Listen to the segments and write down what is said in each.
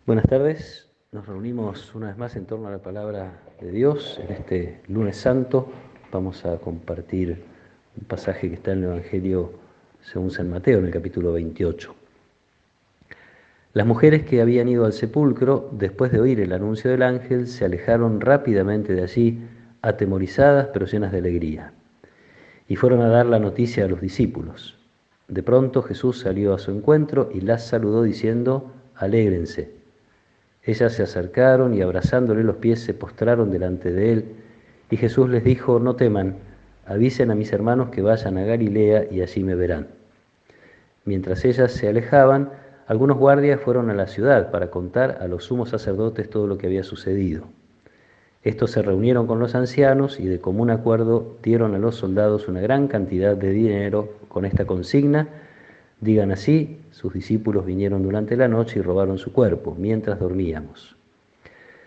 Buenas tardes, nos reunimos una vez más en torno a la palabra de Dios. En este lunes santo vamos a compartir un pasaje que está en el Evangelio según San Mateo, en el capítulo 28. Las mujeres que habían ido al sepulcro, después de oír el anuncio del ángel, se alejaron rápidamente de allí, atemorizadas pero llenas de alegría, y fueron a dar la noticia a los discípulos. De pronto Jesús salió a su encuentro y las saludó diciendo: «Alégrense». Ellas se acercaron y abrazándole los pies se postraron delante de él, y Jesús les dijo: «No teman, avisen a mis hermanos que vayan a Galilea y allí me verán». Mientras ellas se alejaban, algunos guardias fueron a la ciudad para contar a los sumos sacerdotes todo lo que había sucedido. Estos se reunieron con los ancianos y de común acuerdo dieron a los soldados una gran cantidad de dinero con esta consigna: «Digan así, sus discípulos vinieron durante la noche y robaron su cuerpo mientras dormíamos.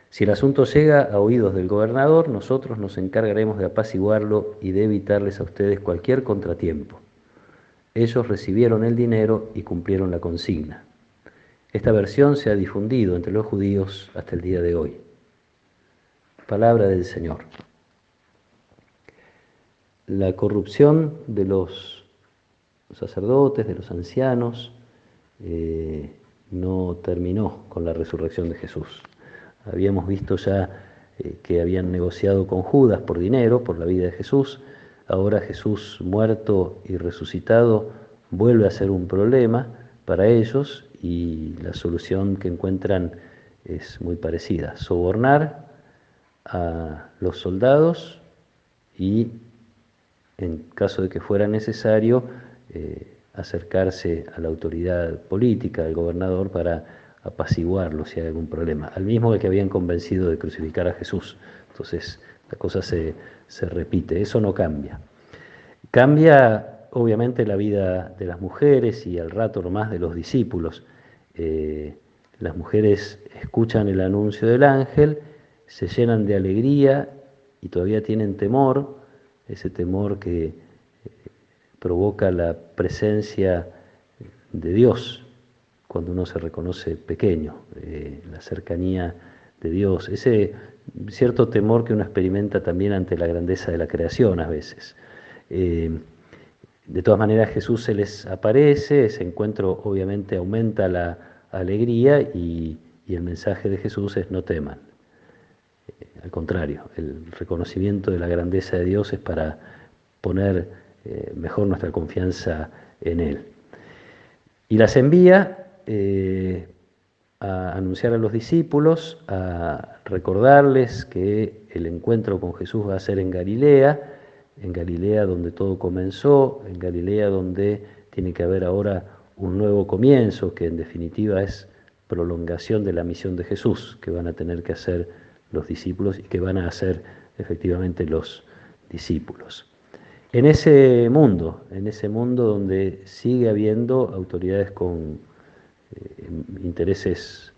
Si el asunto llega a oídos del gobernador, nosotros nos encargaremos de apaciguarlo y de evitarles a ustedes cualquier contratiempo». Ellos recibieron el dinero y cumplieron la consigna. Esta versión se ha difundido entre los judíos hasta el día de hoy. Palabra del Señor. La corrupción de los sacerdotes, de los ancianos, no terminó con la resurrección de Jesús. Habíamos visto ya que habían negociado con Judas por dinero, por la vida de Jesús. Ahora Jesús, muerto y resucitado, vuelve a ser un problema para ellos, y la solución que encuentran es muy parecida: sobornar a los soldados y, en caso de que fuera necesario, acercarse a la autoridad política del gobernador para apaciguarlo si hay algún problema, al mismo que habían convencido de crucificar a Jesús. Entonces la cosa se repite, eso no cambia. Cambia obviamente la vida de las mujeres y al rato nomás de los discípulos. Las mujeres escuchan el anuncio del ángel, se llenan de alegría y todavía tienen temor, ese temor que provoca la presencia de Dios cuando uno se reconoce pequeño, la cercanía de Dios, ese cierto temor que uno experimenta también ante la grandeza de la creación a veces. De todas maneras, Jesús se les aparece, ese encuentro obviamente aumenta la alegría, y el mensaje de Jesús es: no teman. Al contrario, el reconocimiento de la grandeza de Dios es para poner mejor nuestra confianza en Él. Y las envía a anunciar a los discípulos, a recordarles que el encuentro con Jesús va a ser en Galilea donde todo comenzó, en Galilea donde tiene que haber ahora un nuevo comienzo, que en definitiva es prolongación de la misión de Jesús, que van a tener que hacer los discípulos y que van a hacer efectivamente los discípulos. En ese mundo donde sigue habiendo autoridades con intereses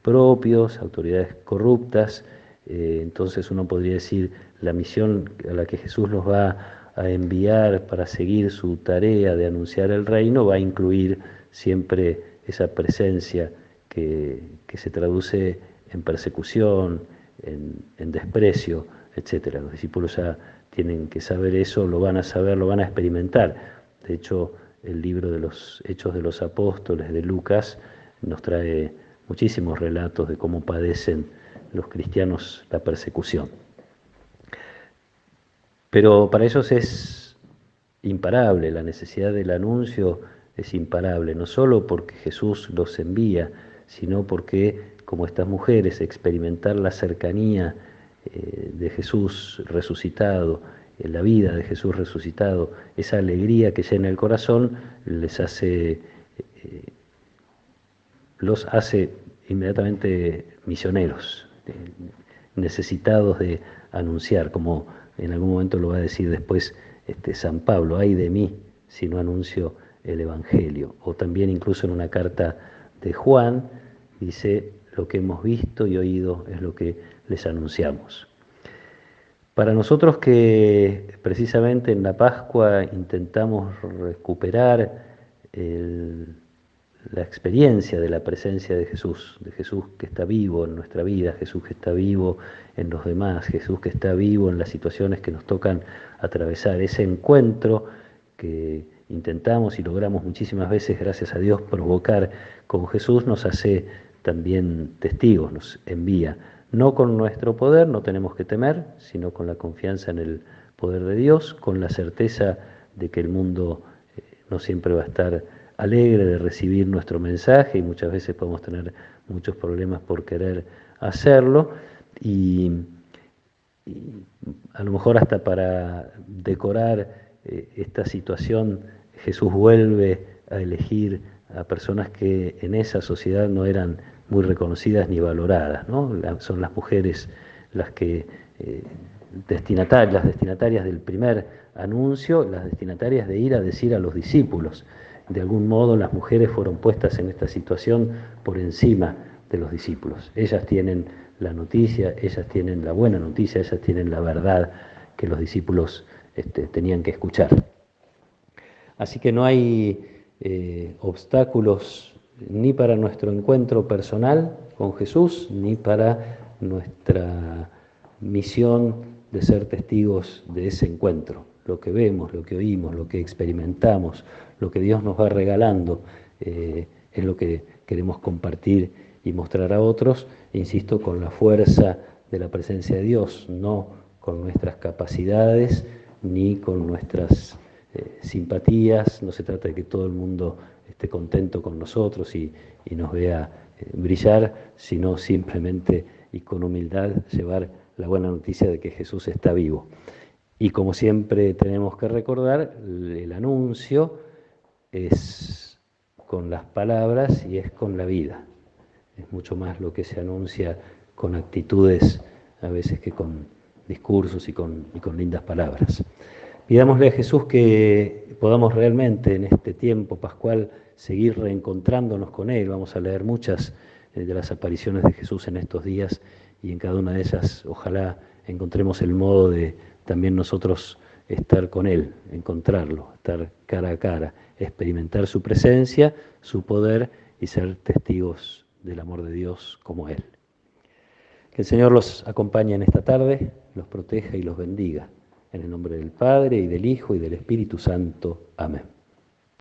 propios, autoridades corruptas, entonces uno podría decir la misión a la que Jesús los va a enviar para seguir su tarea de anunciar el reino va a incluir siempre esa presencia que se traduce en persecución, en desprecio, etc. Los discípulos ya tienen que saber eso, lo van a saber, lo van a experimentar. De hecho, el libro de los Hechos de los Apóstoles de Lucas nos trae muchísimos relatos de cómo padecen los cristianos la persecución. Pero para ellos es imparable, la necesidad del anuncio es imparable, no solo porque Jesús los envía, sino porque, como estas mujeres, experimentar la cercanía de Jesús resucitado, la vida de Jesús resucitado, esa alegría que llena el corazón, los hace inmediatamente misioneros, necesitados de anunciar, como en algún momento lo va a decir después San Pablo: «Ay de mí si no anuncio el Evangelio». O también incluso en una carta de Juan dice: «Lo que hemos visto y oído es lo que les anunciamos». Para nosotros que precisamente en la Pascua intentamos recuperar la experiencia de la presencia de Jesús que está vivo en nuestra vida, Jesús que está vivo en los demás, Jesús que está vivo en las situaciones que nos tocan atravesar, ese encuentro que intentamos y logramos muchísimas veces, gracias a Dios, provocar con Jesús, nos hace también testigos, nos envía. No con nuestro poder, no tenemos que temer, sino con la confianza en el poder de Dios, con la certeza de que el mundo no siempre va a estar alegre de recibir nuestro mensaje y muchas veces podemos tener muchos problemas por querer hacerlo y a lo mejor hasta para decorar esta situación Jesús vuelve a elegir a personas que en esa sociedad no eran muy reconocidas ni valoradas, ¿no? Son las mujeres las que las destinatarias del primer anuncio, las destinatarias de ir a decir a los discípulos. De algún modo las mujeres fueron puestas en esta situación por encima de los discípulos. Ellas tienen la noticia, ellas tienen la buena noticia, ellas tienen la verdad que los discípulos tenían que escuchar. Así que no hay obstáculos ni para nuestro encuentro personal con Jesús, ni para nuestra misión de ser testigos de ese encuentro. Lo que vemos, lo que oímos, lo que experimentamos, lo que Dios nos va regalando, es lo que queremos compartir y mostrar a otros, insisto, con la fuerza de la presencia de Dios, no con nuestras capacidades ni con nuestras simpatías. No se trata de que todo el mundo esté contento con nosotros y nos vea brillar, sino simplemente y con humildad llevar la buena noticia de que Jesús está vivo. Y como siempre tenemos que recordar, el anuncio es con las palabras y es con la vida. Es mucho más lo que se anuncia con actitudes a veces que con discursos y con lindas palabras. Pidámosle a Jesús que podamos realmente en este tiempo pascual seguir reencontrándonos con Él. Vamos a leer muchas de las apariciones de Jesús en estos días y en cada una de ellas ojalá encontremos el modo de también nosotros estar con Él, encontrarlo, estar cara a cara, experimentar su presencia, su poder y ser testigos del amor de Dios como Él. Que el Señor los acompañe en esta tarde, los proteja y los bendiga. En el nombre del Padre, y del Hijo, y del Espíritu Santo. Amén.